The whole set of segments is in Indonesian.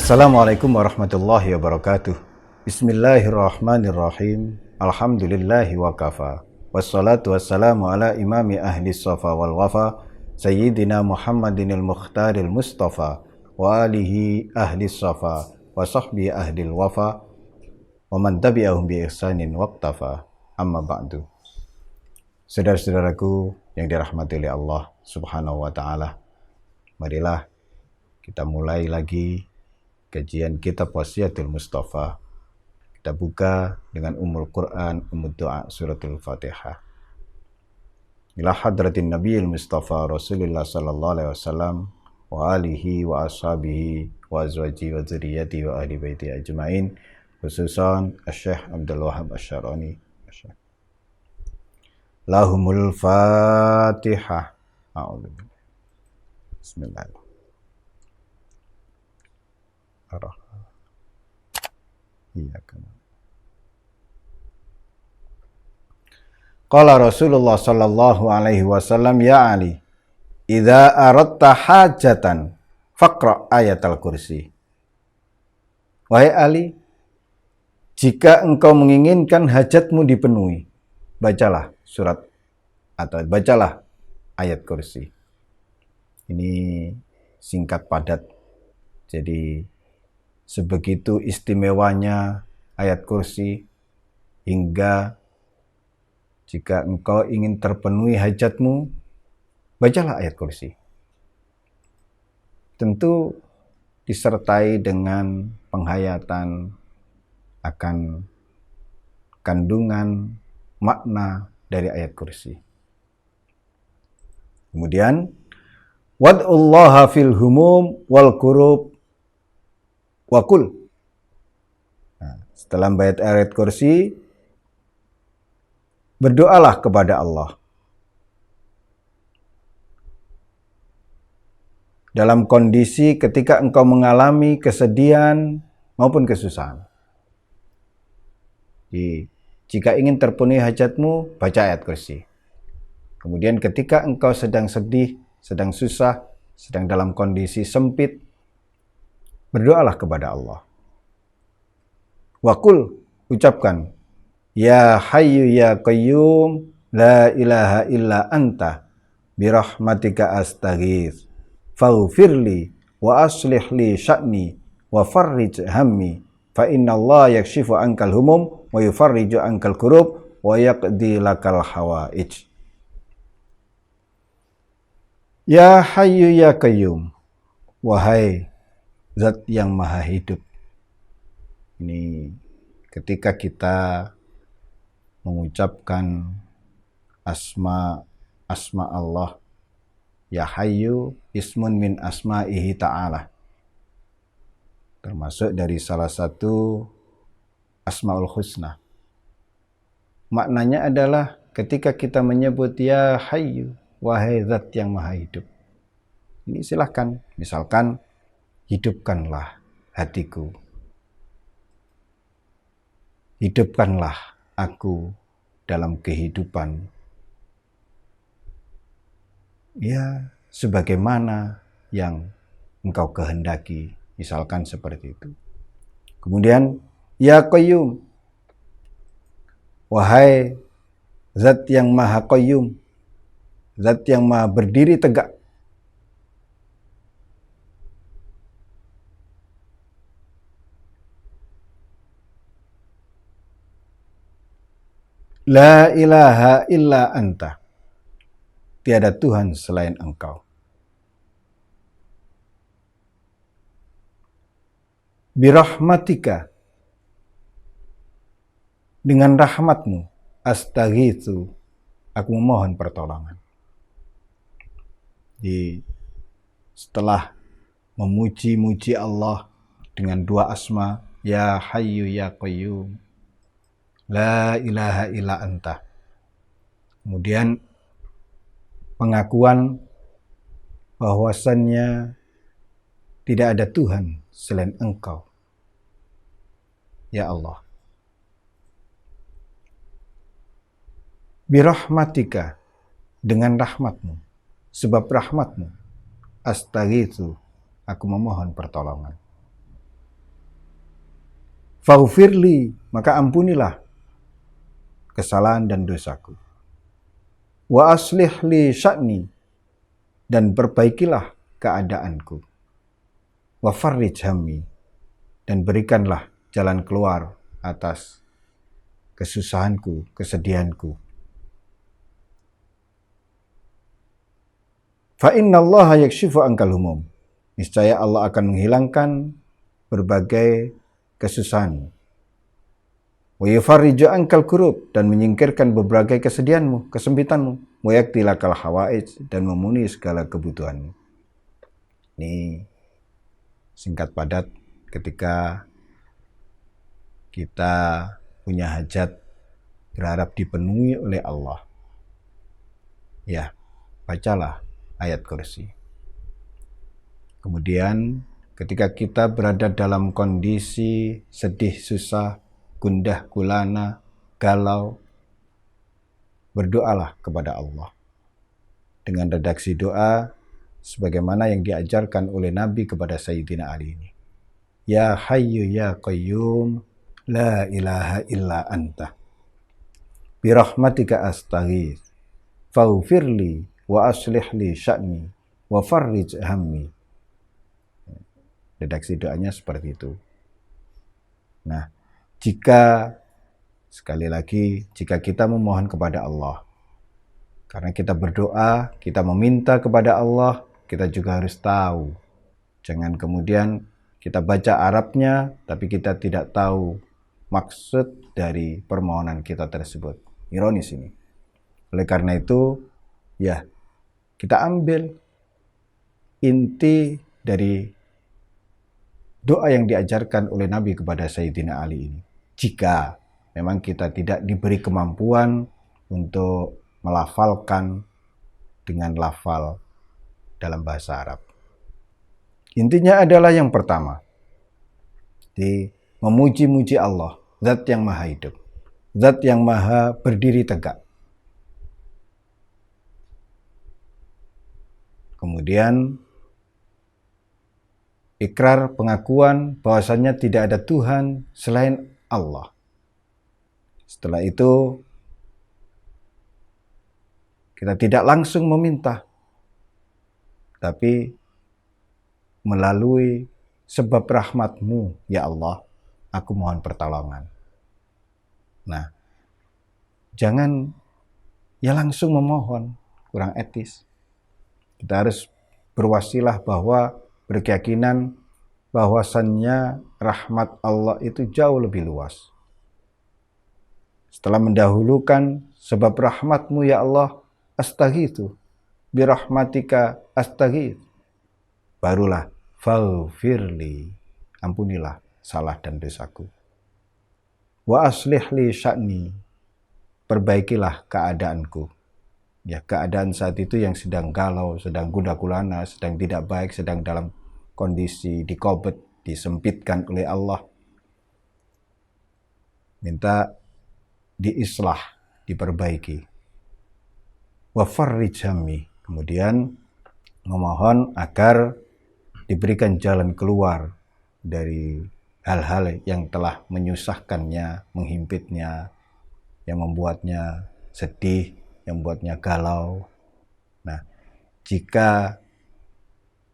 Assalamualaikum warahmatullahi wabarakatuh. Bismillahirrahmanirrahim. Alhamdulillahi wa kafa. Wassalatu wassalamu ala imami ahli safa wal wafa Sayyidina Muhammadinil Mukhtaril Mustafa wa alihi ahli safa wa sahbihi ahlil wafa wa man tabi'ahum bi ihsanin waqtafa. Amma ba'du. Saudara-saudaraku yang dirahmati oleh Allah Subhanahu wa taala, marilah kita mulai lagi kajian kitab Wasiyatul Mustafa. Kita buka dengan Ummul Quran, Ummul Doa, Suratul Fatihah. Ila hadratin Nabiyil Mustafa Rasulullah sallallahu alaihi wasallam wa alihi wa ashabihi wa azwaji wa dzurriyyati wa ahli baiti ajmain, khususan Syekh Abdul Wahab Asy-Syarani. Lahumul Fatihah. A'udzubillah. Bismillahirrahmanirrahim. Qala Rasulullah sallallahu alaihi wasallam, ya Ali, idza aradta hajatan faqra ayatal kursi. Wahai Ali, jika engkau menginginkan hajatmu dipenuhi, bacalah surat atau bacalah ayat kursi. Ini singkat padat. Jadi sebegitu istimewanya ayat kursi, hingga jika engkau ingin terpenuhi hajatmu, bacalah ayat kursi. Tentu disertai dengan penghayatan akan kandungan makna dari ayat kursi. Kemudian, wad'ullaha fil humum wal kurub wakul. Nah, setelah membaca ayat kursi, berdoalah kepada Allah dalam kondisi ketika engkau mengalami kesedihan maupun kesusahan. Jadi, jika ingin terpenuhi hajatmu, baca ayat kursi. Kemudian ketika engkau sedang sedih, sedang susah, sedang dalam kondisi sempit, berdoalah kepada Allah. Wakul, ucapkan, ya hayyu ya qayyum la ilaha illa anta birahmatika astaghits faghfirli wa aslih li sya'ni wa farrij hammi fa innallaha yakshifu ankal humum wa yufarriju ankal kurub wa yaqdi lakal hawaij. Ya hayyu ya qayyum, wahai Zat yang maha hidup. Ini ketika kita mengucapkan asma Allah, ya hayyu ismun min asma'ihi ta'ala, termasuk dari salah satu asmaul husna. Maknanya adalah ketika kita menyebut ya hayyu, wahai zat yang maha hidup, ini silahkan, misalkan, hidupkanlah hatiku, hidupkanlah aku dalam kehidupan ya sebagaimana yang engkau kehendaki, misalkan seperti itu. Kemudian ya qayyum, wahai zat yang maha qayyum, zat yang maha berdiri tegak, la ilaha illa anta, tiada Tuhan selain engkau. Birahmatika, dengan rahmatmu, astaghitsu, aku memohon pertolongan. Setelah memuji-muji Allah dengan dua asma, ya hayyu ya qayyum, la ilaha illa anta. Kemudian pengakuan bahwasannya tidak ada Tuhan selain engkau, ya Allah. Birahmatika, dengan rahmatmu, sebab rahmatmu, astaghitsu, aku memohon pertolongan. faghfirli, maka ampunilah kesalahan dan dosaku. Wa aslih li sya'ni, dan perbaikilah keadaanku. Wa farrij hammi, dan berikanlah jalan keluar atas kesusahanku, kesedihanku. Fa innallaha yakshifu ankal humum, niscaya Allah akan menghilangkan berbagai kesusahan. Wa yufarriju ankal kurub, dan menyingkirkan berbagai kesedihanmu, kesempitanmu. Wa yaktilakal hawaij, dan memenuhi segala kebutuhanmu. Ini singkat padat ketika kita punya hajat berharap dipenuhi oleh Allah. Ya, bacalah ayat kursi. Kemudian ketika kita berada dalam kondisi sedih, susah, gundah gulana, galau, berdoalah kepada Allah dengan redaksi doa sebagaimana yang diajarkan oleh Nabi kepada Sayyidina Ali ini. Ya Hayyu ya Qayyum, la ilaha illa anta, birahmatika astaghits, faghfirli wa aslih li sya'ni wa farrij hammi. Redaksi doanya seperti itu. Nah, sekali lagi, jika kita memohon kepada Allah, karena kita berdoa, kita meminta kepada Allah, kita juga harus tahu. Jangan kemudian kita baca Arabnya, tapi kita tidak tahu maksud dari permohonan kita tersebut. Ironis ini. Oleh karena itu, ya, kita ambil inti dari doa yang diajarkan oleh Nabi kepada Sayyidina Ali ini. Jika memang kita tidak diberi kemampuan untuk melafalkan dengan lafal dalam bahasa Arab. Intinya adalah yang pertama, memuji-muji Allah, Zat yang maha hidup, Zat yang maha berdiri tegak. Kemudian ikrar pengakuan bahwasannya tidak ada Tuhan selain Allah. Setelah itu kita tidak langsung meminta, tapi melalui sebab rahmat-Mu, ya Allah, aku mohon pertolongan. Nah, jangan ya langsung memohon, kurang etis. Kita harus berwasilah bahwa berkeyakinan bahwasannya rahmat Allah itu jauh lebih luas. Setelah mendahulukan sebab rahmat-Mu, ya Allah, astaghitsu birahmatika astaghits, barulah faghfirli, ampunilah salah dan dosaku. Wa aslih li sya'ni, perbaikilah keadaanku. Ya, keadaan saat itu yang sedang galau, sedang gundah gulana, sedang tidak baik, sedang dalam kondisi dikobet, disempitkan oleh Allah. Minta diislah, diperbaiki. Wa farrij hammi, kemudian memohon agar diberikan jalan keluar dari hal-hal yang telah menyusahkannya, menghimpitnya, yang membuatnya sedih, yang membuatnya galau. Nah, jika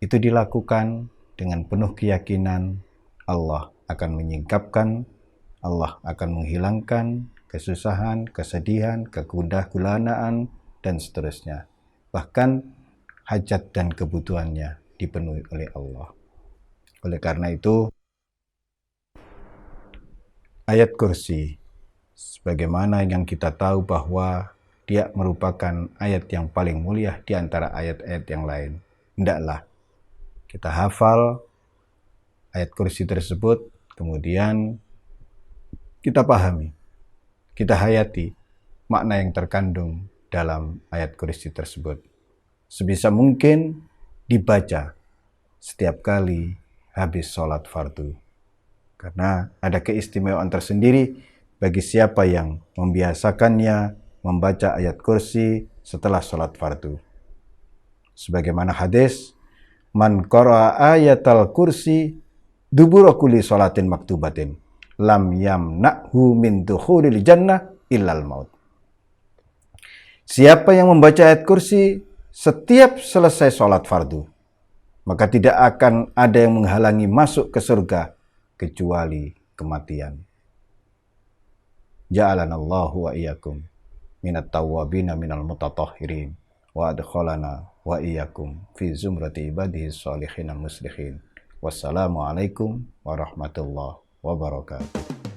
itu dilakukan dengan penuh keyakinan, Allah akan menyingkapkan, Allah akan menghilangkan kesusahan, kesedihan, kegundah gulanaan, dan seterusnya. Bahkan hajat dan kebutuhannya dipenuhi oleh Allah. Oleh karena itu, ayat kursi, sebagaimana yang kita tahu bahwa dia merupakan ayat yang paling mulia di antara ayat-ayat yang lain. Hendaklah kita hafal ayat kursi tersebut, kemudian kita pahami, kita hayati makna yang terkandung dalam ayat kursi tersebut. Sebisa mungkin dibaca setiap kali habis sholat fardu. Karena ada keistimewaan tersendiri bagi siapa yang membiasakannya membaca ayat kursi setelah sholat fardu. Sebagaimana hadis, man qara'a ayatal kursi dubura kulli sholatin maktubatin, lam yamna'hu min dukhulil jannah illal maut. Siapa yang membaca ayat kursi setiap selesai sholat fardu, maka tidak akan ada yang menghalangi masuk ke surga kecuali kematian. Ja'alanallahu wa iyyakum minat tawwabina minal mutatahhirin wa adkhalana wa iyyakum fi zumrati ibadihi sholihin al muslihin. Wassalamualaikum warahmatullahi wabarakatuh.